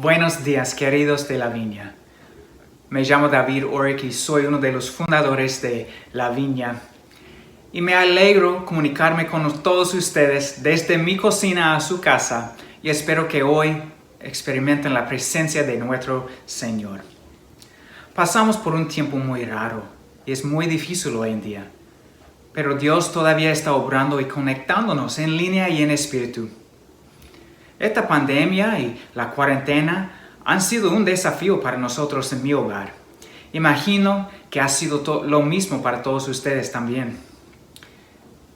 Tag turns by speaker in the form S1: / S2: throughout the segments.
S1: Buenos días, queridos de La Viña. Me llamo David Orrick y soy uno de los fundadores de La Viña. Y me alegro comunicarme con todos ustedes desde mi cocina a su casa y espero que hoy experimenten la presencia de nuestro Señor. Pasamos por un tiempo muy raro y es muy difícil hoy en día, pero Dios todavía está obrando y conectándonos en línea y en espíritu. Esta pandemia y la cuarentena han sido un desafío para nosotros en mi hogar. Imagino que ha sido lo mismo para todos ustedes también.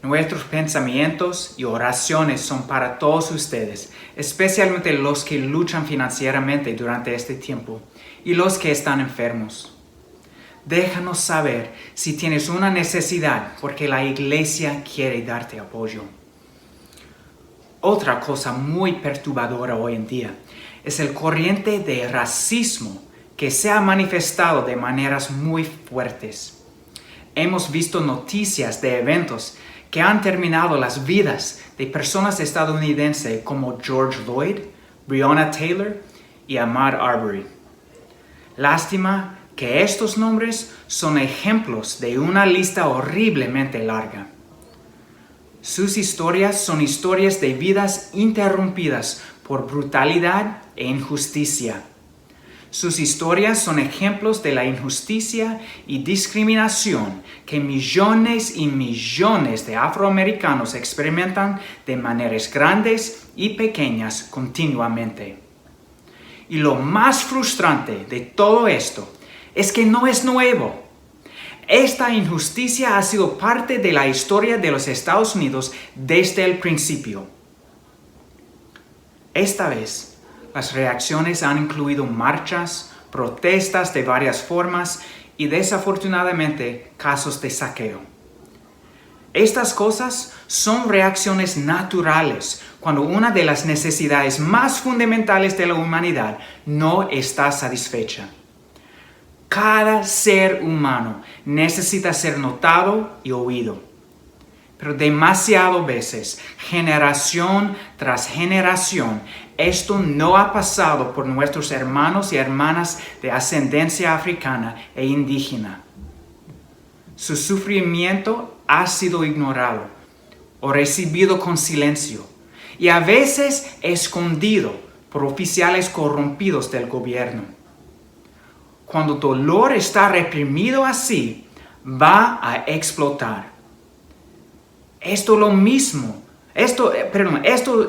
S1: Nuestros pensamientos y oraciones son para todos ustedes, especialmente los que luchan financieramente durante este tiempo y los que están enfermos. Déjanos saber si tienes una necesidad porque la iglesia quiere darte apoyo. Otra cosa muy perturbadora hoy en día es el corriente de racismo que se ha manifestado de maneras muy fuertes. Hemos visto noticias de eventos que han terminado las vidas de personas estadounidenses como George Floyd, Breonna Taylor y Ahmaud Arbery. Lástima que estos nombres son ejemplos de una lista horriblemente larga. Sus historias son historias de vidas interrumpidas por brutalidad e injusticia. Sus historias son ejemplos de la injusticia y discriminación que millones y millones de afroamericanos experimentan de maneras grandes y pequeñas continuamente. Y lo más frustrante de todo esto es que no es nuevo. Esta injusticia ha sido parte de la historia de los Estados Unidos desde el principio. Esta vez, las reacciones han incluido marchas, protestas de varias formas y desafortunadamente casos de saqueo. Estas cosas son reacciones naturales cuando una de las necesidades más fundamentales de la humanidad no está satisfecha. Cada ser humano necesita ser notado y oído. Pero demasiadas veces, generación tras generación, esto no ha pasado por nuestros hermanos y hermanas de ascendencia africana e indígena. Su sufrimiento ha sido ignorado o recibido con silencio y a veces escondido por oficiales corrompidos del gobierno. Cuando dolor está reprimido así, va a explotar. Esto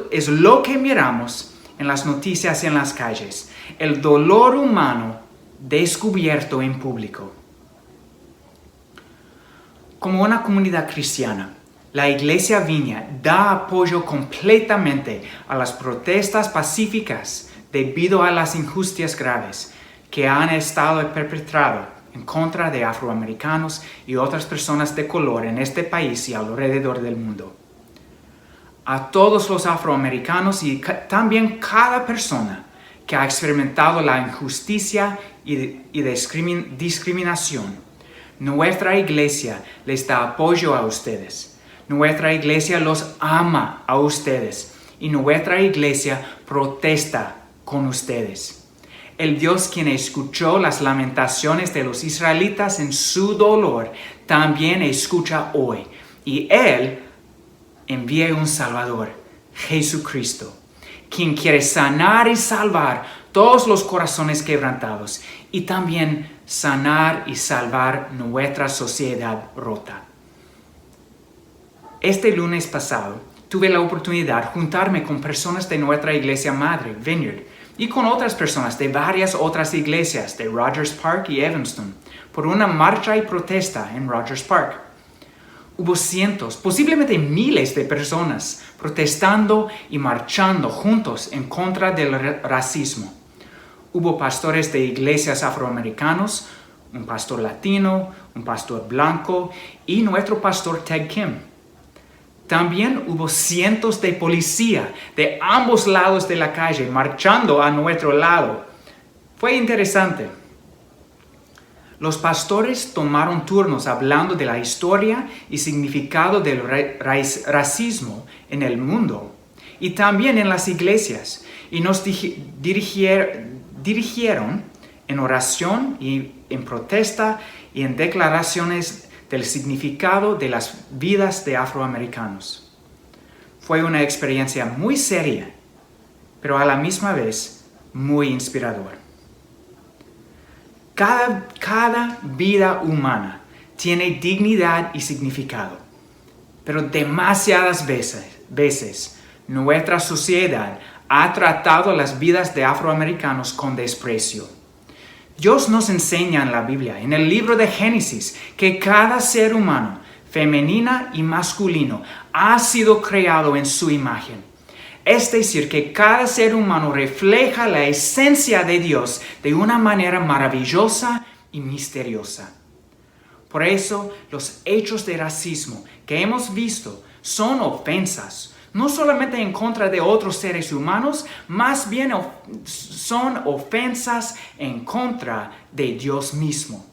S1: es lo que miramos en las noticias en las calles. El dolor humano descubierto en público. Como una comunidad cristiana, la Iglesia Viña da apoyo completamente a las protestas pacíficas debido a las injusticias graves que han estado perpetradas en contra de afroamericanos y otras personas de color en este país y alrededor del mundo. A todos los afroamericanos y también cada persona que ha experimentado la injusticia y discriminación, nuestra iglesia les da apoyo a ustedes. Nuestra iglesia los ama a ustedes y nuestra iglesia protesta con ustedes. El Dios quien escuchó las lamentaciones de los israelitas en su dolor, también escucha hoy. Y Él envía un Salvador, Jesucristo, quien quiere sanar y salvar todos los corazones quebrantados y también sanar y salvar nuestra sociedad rota. Este lunes pasado, tuve la oportunidad de juntarme con personas de nuestra iglesia madre, Vineyard, y con otras personas de varias otras iglesias de Rogers Park y Evanston por una marcha y protesta en Rogers Park. Hubo cientos, posiblemente miles de personas protestando y marchando juntos en contra del racismo. Hubo pastores de iglesias afroamericanos, un pastor latino, un pastor blanco y nuestro pastor Ted Kim. También hubo cientos de policías de ambos lados de la calle marchando a nuestro lado. Fue interesante. Los pastores tomaron turnos hablando de la historia y significado del racismo en el mundo y también en las iglesias, y nos dirigieron en oración y en protesta y en declaraciones del significado de las vidas de afroamericanos. Fue una experiencia muy seria, pero a la misma vez muy inspiradora. Cada vida humana tiene dignidad y significado, pero demasiadas veces nuestra sociedad ha tratado las vidas de afroamericanos con desprecio. Dios nos enseña en la Biblia, en el libro de Génesis, que cada ser humano, femenina y masculino, ha sido creado en su imagen. Es decir, que cada ser humano refleja la esencia de Dios de una manera maravillosa y misteriosa. Por eso, los hechos de racismo que hemos visto son ofensas, no solamente en contra de otros seres humanos, más bien son ofensas en contra de Dios mismo.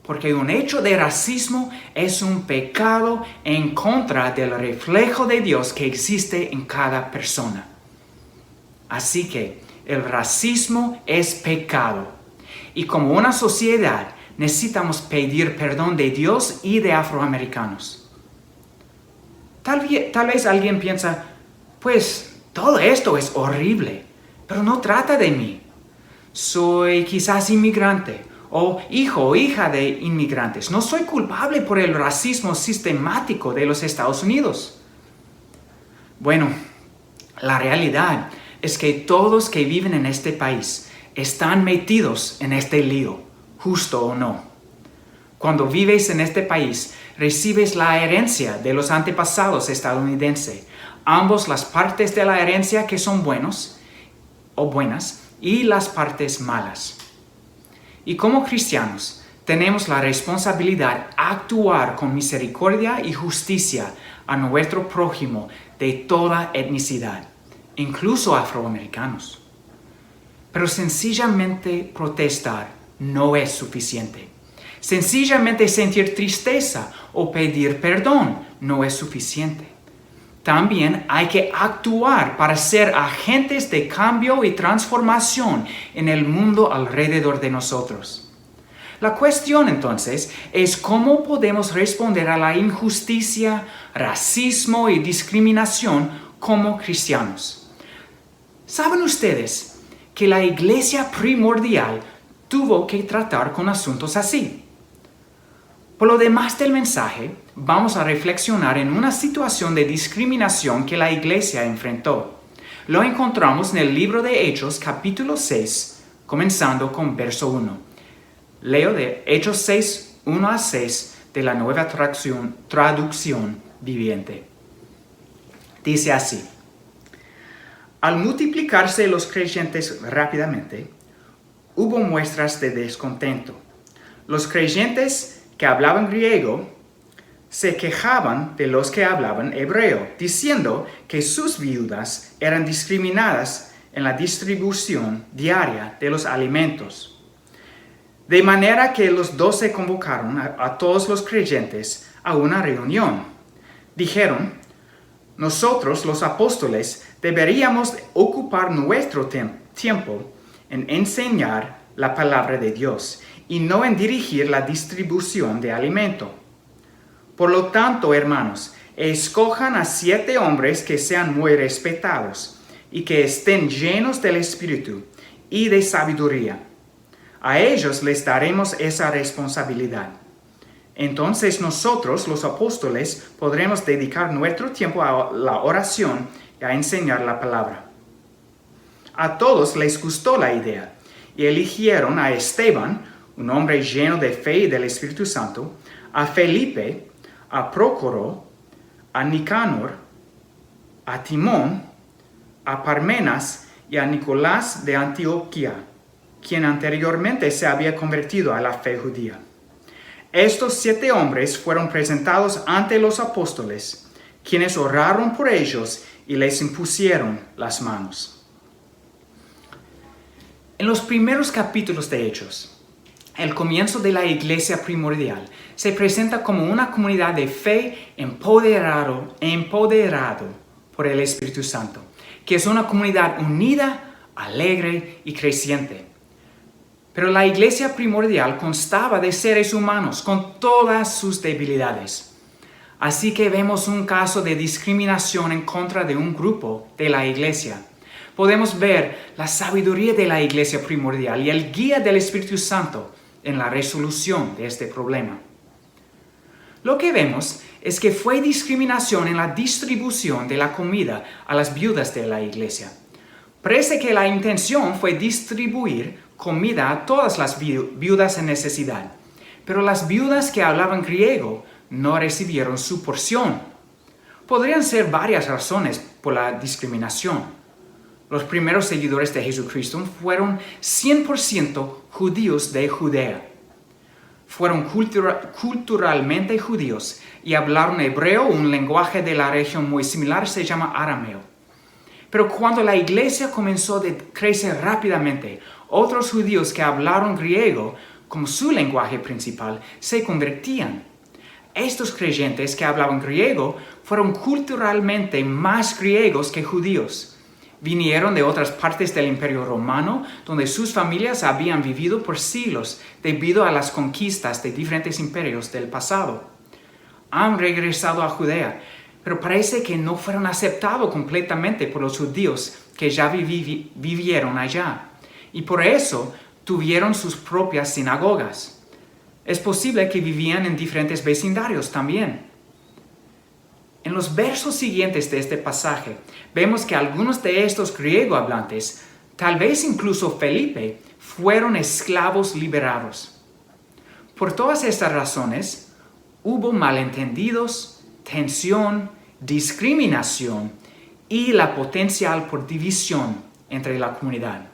S1: Porque un hecho de racismo es un pecado en contra del reflejo de Dios que existe en cada persona. Así que el racismo es pecado. Y como una sociedad necesitamos pedir perdón de Dios y de afroamericanos. Tal vez alguien piensa, pues todo esto es horrible, pero no trata de mí. Soy quizás inmigrante o hijo o hija de inmigrantes. No soy culpable por el racismo sistemático de los Estados Unidos. Bueno, la realidad es que todos que viven en este país están metidos en este lío, justo o no. Cuando vives en este país, recibes la herencia de los antepasados estadounidenses, ambos las partes de la herencia que son buenos o buenas y las partes malas. Y como cristianos, tenemos la responsabilidad de actuar con misericordia y justicia a nuestro prójimo de toda etnicidad, incluso afroamericanos. Pero sencillamente protestar no es suficiente. Sencillamente sentir tristeza o pedir perdón no es suficiente. También hay que actuar para ser agentes de cambio y transformación en el mundo alrededor de nosotros. La cuestión entonces es cómo podemos responder a la injusticia, racismo y discriminación como cristianos. ¿Saben ustedes que la iglesia primordial tuvo que tratar con asuntos así? Por lo demás del mensaje, vamos a reflexionar en una situación de discriminación que la iglesia enfrentó. Lo encontramos en el libro de Hechos, capítulo 6, comenzando con verso 1. Leo de Hechos 6, 1 a 6 de la Nueva Traducción Viviente. Dice así: Al multiplicarse los creyentes rápidamente, hubo muestras de descontento. Los creyentes que hablaban griego se quejaban de los que hablaban hebreo, diciendo que sus viudas eran discriminadas en la distribución diaria de los alimentos. De manera que los 12 convocaron a todos los creyentes a una reunión. Dijeron: nosotros, los apóstoles, deberíamos ocupar nuestro tiempo en enseñar la palabra de Dios y no en dirigir la distribución de alimento. Por lo tanto, hermanos, escojan a 7 hombres que sean muy respetados y que estén llenos del Espíritu y de sabiduría. A ellos les daremos esa responsabilidad. Entonces nosotros, los apóstoles, podremos dedicar nuestro tiempo a la oración y a enseñar la palabra. A todos les gustó la idea y eligieron a Esteban, un hombre lleno de fe y del Espíritu Santo, a Felipe, a Prócoro, a Nicanor, a Timón, a Parmenas y a Nicolás de Antioquía, quien anteriormente se había convertido a la fe judía. Estos 7 hombres fueron presentados ante los apóstoles, quienes oraron por ellos y les impusieron las manos. En los primeros capítulos de Hechos, el comienzo de la iglesia primordial se presenta como una comunidad de fe empoderado por el Espíritu Santo, que es una comunidad unida, alegre y creciente. Pero la iglesia primordial constaba de seres humanos con todas sus debilidades. Así que vemos un caso de discriminación en contra de un grupo de la iglesia. Podemos ver la sabiduría de la iglesia primordial y el guía del Espíritu Santo en la resolución de este problema. Lo que vemos es que fue discriminación en la distribución de la comida a las viudas de la iglesia. Parece que la intención fue distribuir comida a todas las viudas en necesidad, pero las viudas que hablaban griego no recibieron su porción. Podrían ser varias razones por la discriminación. Los primeros seguidores de Jesucristo fueron 100% judíos de Judea. Fueron culturalmente judíos y hablaron hebreo, un lenguaje de la región muy similar, se llama arameo. Pero cuando la iglesia comenzó a crecer rápidamente, otros judíos que hablaron griego como su lenguaje principal se convertían. Estos creyentes que hablaban griego fueron culturalmente más griegos que judíos. Vinieron de otras partes del Imperio Romano, donde sus familias habían vivido por siglos debido a las conquistas de diferentes imperios del pasado. Han regresado a Judea, pero parece que no fueron aceptados completamente por los judíos que ya vivieron allá. Y por eso tuvieron sus propias sinagogas. Es posible que vivían en diferentes vecindarios también. En los versos siguientes de este pasaje, vemos que algunos de estos griego hablantes, tal vez incluso Felipe, fueron esclavos liberados. Por todas estas razones, hubo malentendidos, tensión, discriminación y la potencial por división entre la comunidad.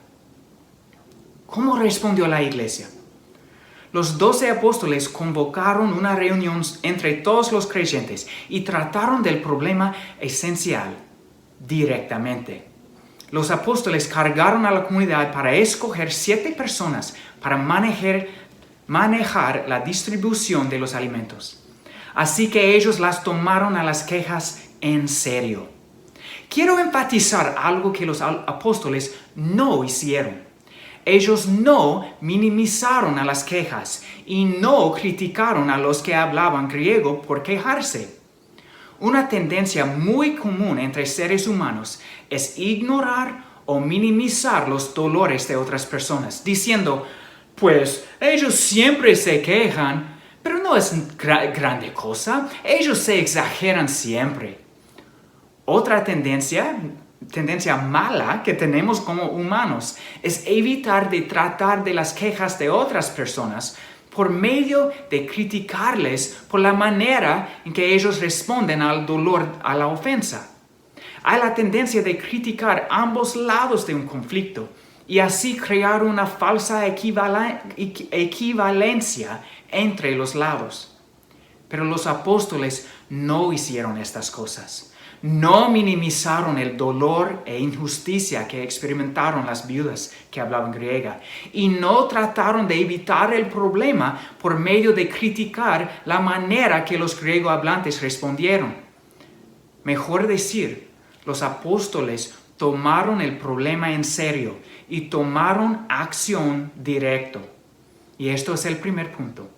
S1: ¿Cómo respondió la iglesia? Los 12 apóstoles convocaron una reunión entre todos los creyentes y trataron del problema esencial directamente. Los apóstoles cargaron a la comunidad para escoger 7 personas para manejar la distribución de los alimentos. Así que ellos las tomaron a las quejas en serio. Quiero enfatizar algo que los apóstoles no hicieron. Ellos no minimizaron a las quejas y no criticaron a los que hablaban griego por quejarse. Una tendencia muy común entre seres humanos es ignorar o minimizar los dolores de otras personas, diciendo, pues ellos siempre se quejan, pero no es grande cosa, ellos se exageran siempre. Otra tendencia mala que tenemos como humanos es evitar de tratar de las quejas de otras personas por medio de criticarles por la manera en que ellos responden al dolor, a la ofensa. Hay la tendencia de criticar ambos lados de un conflicto y así crear una falsa equivalencia entre los lados. Pero los apóstoles no hicieron estas cosas. No minimizaron el dolor e injusticia que experimentaron las viudas que hablaban griega y no trataron de evitar el problema por medio de criticar la manera que los griego hablantes respondieron. Mejor decir, los apóstoles tomaron el problema en serio y tomaron acción directa. Y esto es el primer punto.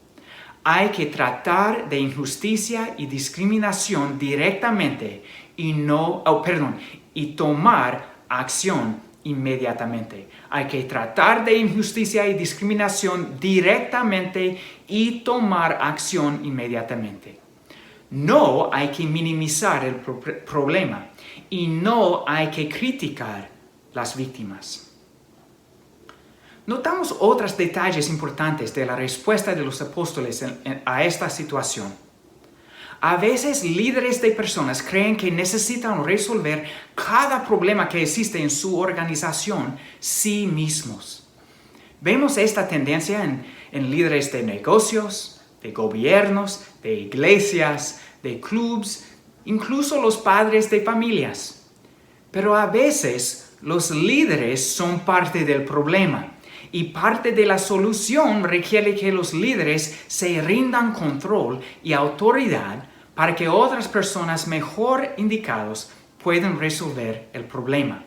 S1: Hay que tratar de injusticia y discriminación directamente y tomar acción inmediatamente. Hay que tratar de injusticia y discriminación directamente y tomar acción inmediatamente. No hay que minimizar el problema y no hay que criticar las víctimas. Notamos otros detalles importantes de la respuesta de los apóstoles a esta situación. A veces líderes de personas creen que necesitan resolver cada problema que existe en su organización sí mismos. Vemos esta tendencia en líderes de negocios, de gobiernos, de iglesias, de clubes, incluso los padres de familias. Pero a veces los líderes son parte del problema. Y parte de la solución requiere que los líderes se rindan control y autoridad para que otras personas mejor indicadas pueden resolver el problema.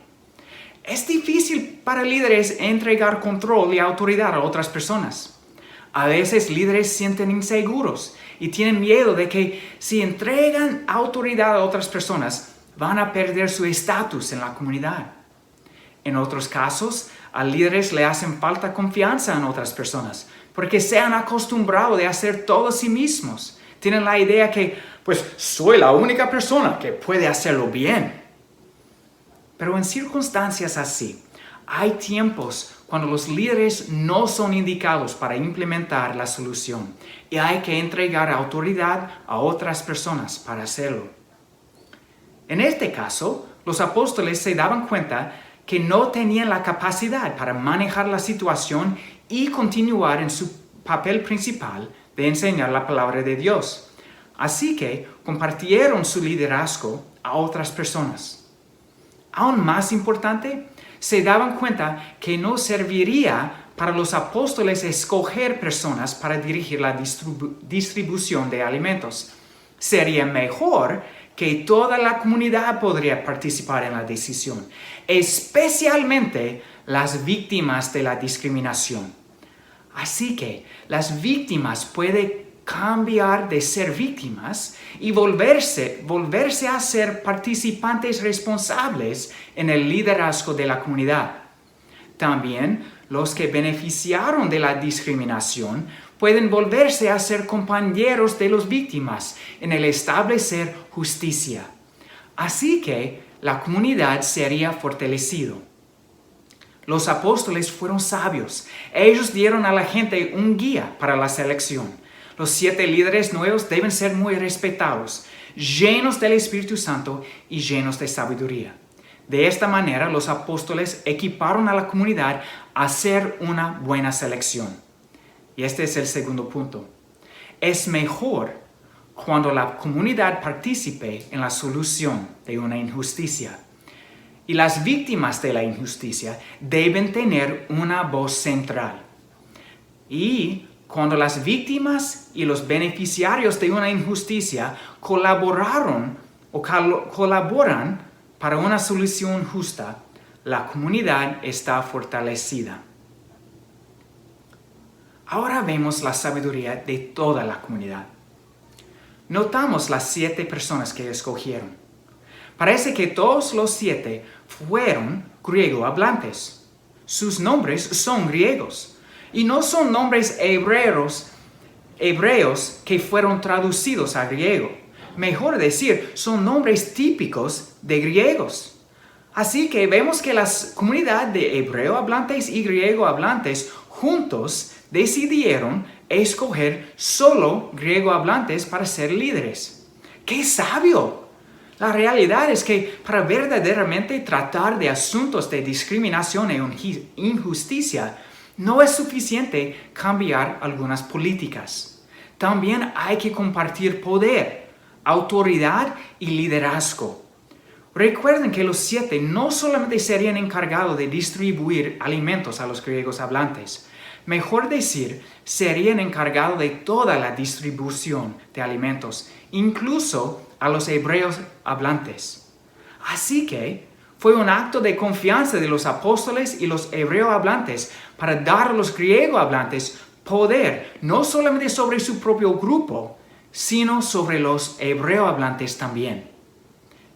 S1: Es difícil para líderes entregar control y autoridad a otras personas. A veces líderes se sienten inseguros y tienen miedo de que si entregan autoridad a otras personas, van a perder su estatus en la comunidad. En otros casos, a líderes le hacen falta confianza en otras personas porque se han acostumbrado de hacer todo sí mismos. Tienen la idea que, pues, soy la única persona que puede hacerlo bien. Pero en circunstancias así, hay tiempos cuando los líderes no son indicados para implementar la solución y hay que entregar autoridad a otras personas para hacerlo. En este caso, los apóstoles se daban cuenta que no tenían la capacidad para manejar la situación y continuar en su papel principal de enseñar la palabra de Dios. Así que compartieron su liderazgo a otras personas. Aún más importante, se daban cuenta que no serviría para los apóstoles escoger personas para dirigir la distribución de alimentos. Sería mejor que toda la comunidad podría participar en la decisión, especialmente las víctimas de la discriminación. Así que las víctimas pueden cambiar de ser víctimas y volverse a ser participantes responsables en el liderazgo de la comunidad. También los que beneficiaron de la discriminación pueden volverse a ser compañeros de las víctimas en el establecer justicia. Así que la comunidad sería fortalecida. Los apóstoles fueron sabios. Ellos dieron a la gente un guía para la selección. Los 7 líderes nuevos deben ser muy respetados, llenos del Espíritu Santo y llenos de sabiduría. De esta manera, los apóstoles equiparon a la comunidad a hacer una buena selección. Y este es el segundo punto. Es mejor cuando la comunidad participe en la solución de una injusticia. Y las víctimas de la injusticia deben tener una voz central. Y cuando las víctimas y los beneficiarios de una injusticia colaboran para una solución justa, la comunidad está fortalecida. Ahora vemos la sabiduría de toda la comunidad. Notamos las 7 personas que escogieron. Parece que todos los 7 fueron griego hablantes. Sus nombres son griegos. Y no son nombres hebreos que fueron traducidos a griego. Mejor decir, son nombres típicos de griegos. Así que vemos que la comunidad de hebreo hablantes y griego hablantes juntos decidieron escoger solo griego hablantes para ser líderes. ¡Qué sabio! La realidad es que para verdaderamente tratar de asuntos de discriminación e injusticia, no es suficiente cambiar algunas políticas. También hay que compartir poder, autoridad y liderazgo. Recuerden que los 7 no solamente serían encargados de distribuir alimentos a los griegos hablantes. Mejor decir, serían encargados de toda la distribución de alimentos, incluso a los hebreos hablantes. Así que fue un acto de confianza de los apóstoles y los hebreos hablantes para dar a los griegos hablantes poder, no solamente sobre su propio grupo, sino sobre los hebreos hablantes también.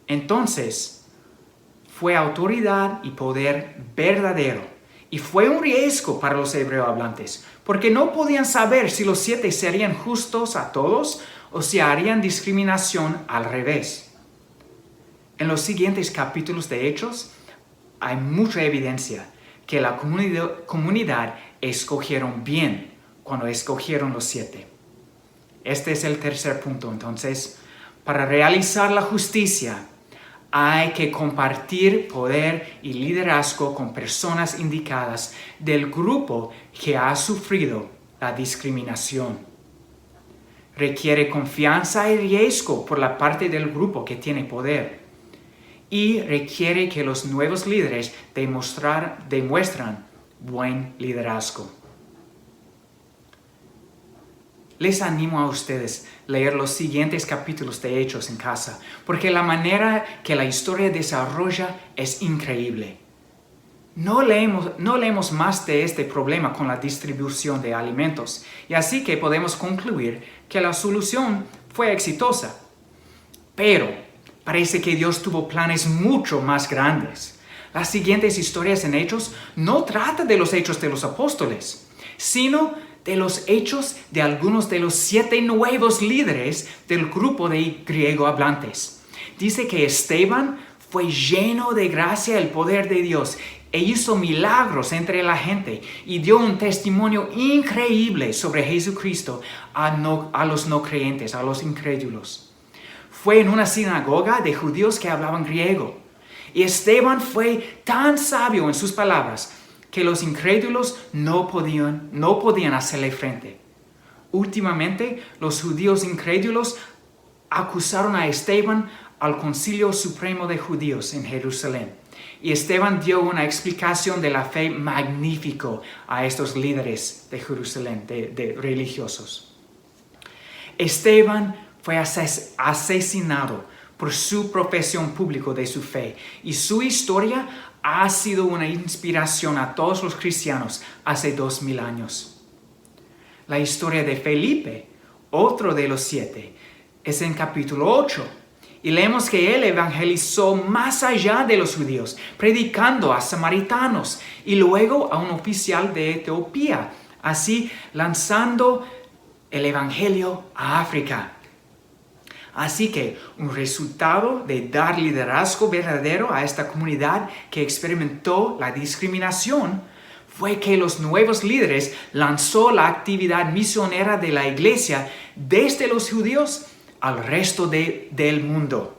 S1: Entonces, fue autoridad y poder verdadero. Y fue un riesgo para los hebreos hablantes, porque no podían saber si los 7 serían justos a todos o si harían discriminación al revés. En los siguientes capítulos de Hechos hay mucha evidencia que la comunidad escogieron bien cuando escogieron los 7. Este es el tercer punto. Entonces, para realizar la justicia, hay que compartir poder y liderazgo con personas indicadas del grupo que ha sufrido la discriminación. Requiere confianza y riesgo por la parte del grupo que tiene poder. Y requiere que los nuevos líderes demuestran buen liderazgo. les animo a ustedes a leer los siguientes capítulos de Hechos en casa, porque la manera que la historia desarrolla es increíble. No leemos más de este problema con la distribución de alimentos, y así que podemos concluir que la solución fue exitosa. Pero parece que Dios tuvo planes mucho más grandes. Las siguientes historias en Hechos no tratan de los hechos de los apóstoles, sino de los hechos de algunos de los 7 nuevos líderes del grupo de griego hablantes. Dice que Esteban fue lleno de gracia y el poder de Dios e hizo milagros entre la gente y dio un testimonio increíble sobre Jesucristo a los no creyentes, a los incrédulos. Fue en una sinagoga de judíos que hablaban griego. Y Esteban fue tan sabio en sus palabras que los incrédulos no podían hacerle frente. Últimamente, los judíos incrédulos acusaron a Esteban al Concilio Supremo de Judíos en Jerusalén. Y Esteban dio una explicación de la fe magnífico a estos líderes de Jerusalén, de religiosos. Esteban fue asesinado por su profesión pública de su fe, y su historia ha sido una inspiración a todos los cristianos hace 2000 años. La historia de Felipe, otro de los 7, es en capítulo 8, y leemos que él evangelizó más allá de los judíos, predicando a samaritanos y luego a un oficial de Etiopía, así lanzando el evangelio a África. Así que un resultado de dar liderazgo verdadero a esta comunidad que experimentó la discriminación fue que los nuevos líderes lanzó la actividad misionera de la iglesia desde los judíos al resto del mundo.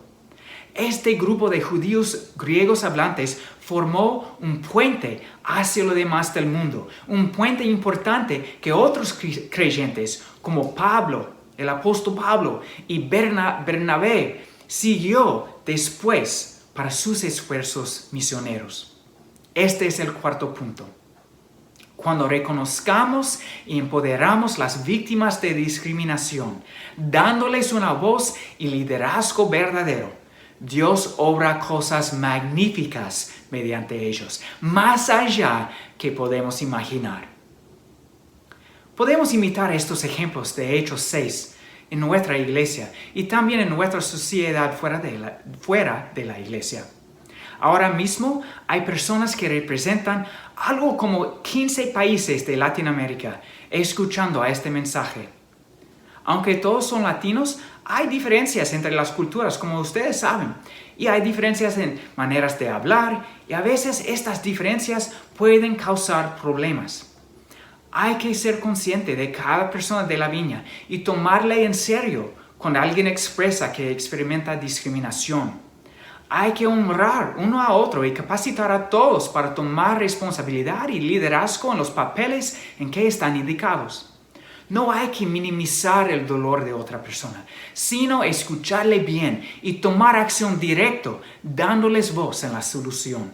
S1: Este grupo de judíos griegos hablantes formó un puente hacia lo demás del mundo, un puente importante que otros creyentes como Pablo, el apóstol Pablo y Bernabé siguió después para sus esfuerzos misioneros. Este es el cuarto punto. Cuando reconozcamos y empoderamos las víctimas de discriminación, dándoles una voz y liderazgo verdadero, Dios obra cosas magníficas mediante ellos, más allá que podemos imaginar. Podemos imitar estos ejemplos de Hechos 6 en nuestra iglesia y también en nuestra sociedad fuera de la iglesia. Ahora mismo hay personas que representan algo como 15 países de Latinoamérica escuchando a este mensaje. Aunque todos son latinos, hay diferencias entre las culturas, como ustedes saben, y hay diferencias en maneras de hablar, y a veces estas diferencias pueden causar problemas. Hay que ser consciente de cada persona de la viña y tomarle en serio cuando alguien expresa que experimenta discriminación. Hay que honrar uno a otro y capacitar a todos para tomar responsabilidad y liderazgo en los papeles en que están indicados. No hay que minimizar el dolor de otra persona, sino escucharle bien y tomar acción directa, dándoles voz en la solución.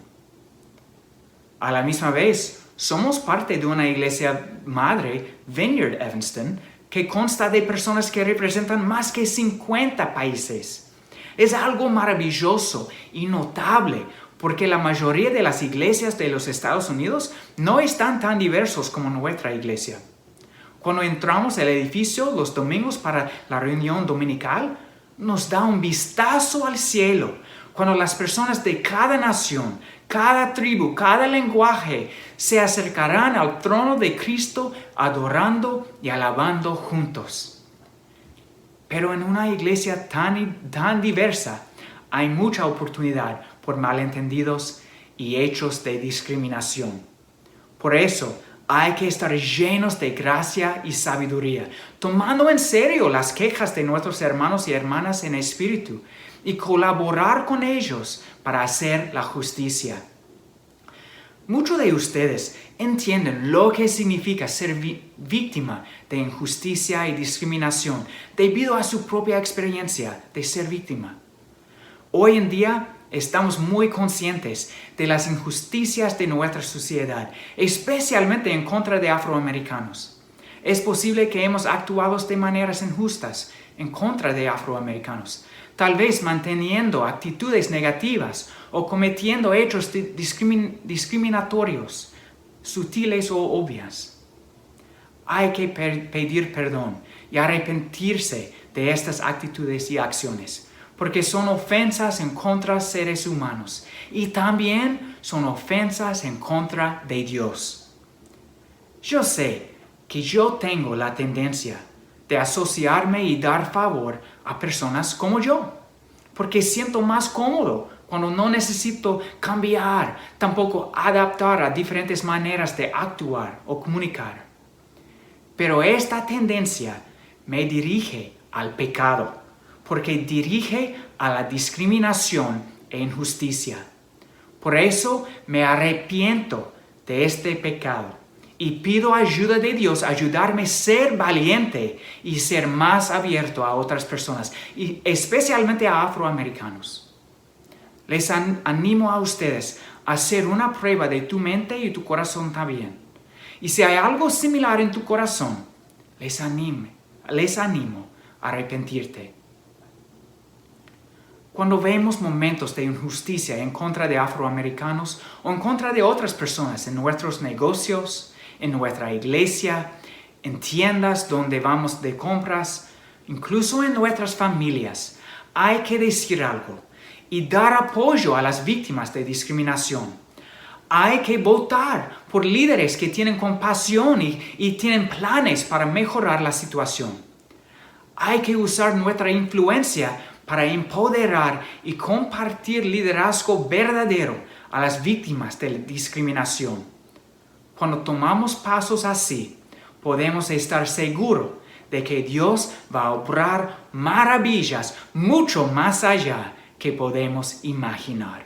S1: A la misma vez, somos parte de una iglesia madre, Vineyard Evanston, que consta de personas que representan más que 50 países. Es algo maravilloso y notable porque la mayoría de las iglesias de los Estados Unidos no están tan diversos como nuestra iglesia. Cuando entramos al edificio los domingos para la reunión dominical, nos da un vistazo al cielo, cuando las personas de cada nación, cada tribu, cada lenguaje se acercarán al trono de Cristo adorando y alabando juntos. Pero en una iglesia tan diversa hay mucha oportunidad por malentendidos y hechos de discriminación. Por eso hay que estar llenos de gracia y sabiduría, tomando en serio las quejas de nuestros hermanos y hermanas en espíritu y colaborar con ellos para hacer la justicia. Muchos de ustedes entienden lo que significa ser víctima de injusticia y discriminación debido a su propia experiencia de ser víctima. Hoy en día estamos muy conscientes de las injusticias de nuestra sociedad, especialmente en contra de afroamericanos. Es posible que hemos actuado de maneras injustas en contra de afroamericanos, tal vez manteniendo actitudes negativas o cometiendo hechos discriminatorios, sutiles o obvias. Hay que pedir perdón y arrepentirse de estas actitudes y acciones, porque son ofensas en contra de seres humanos y también son ofensas en contra de Dios. Yo sé que yo tengo la tendencia de asociarme y dar favor a personas como yo, porque siento más cómodo cuando no necesito cambiar, tampoco adaptar a diferentes maneras de actuar o comunicar. Pero esta tendencia me dirige al pecado, porque dirige a la discriminación e injusticia. Por eso me arrepiento de este pecado y pido ayuda de Dios, ayudarme a ser valiente y ser más abierto a otras personas, y especialmente a afroamericanos. Les animo a ustedes a hacer una prueba de tu mente y tu corazón también. Y si hay algo similar en tu corazón, les animo a arrepentirte. Cuando vemos momentos de injusticia en contra de afroamericanos o en contra de otras personas en nuestros negocios, en nuestra iglesia, en tiendas donde vamos de compras, incluso en nuestras familias, hay que decir algo y dar apoyo a las víctimas de discriminación. Hay que votar por líderes que tienen compasión y tienen planes para mejorar la situación. Hay que usar nuestra influencia para empoderar y compartir liderazgo verdadero a las víctimas de discriminación. Cuando tomamos pasos así, podemos estar seguros de que Dios va a obrar maravillas mucho más allá que podemos imaginar.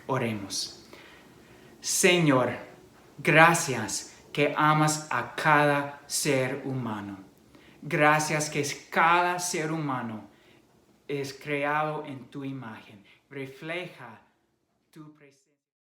S1: Oremos. Señor, gracias que amas a cada ser humano. Gracias que cada ser humano es creado en tu imagen. Refleja tu presencia.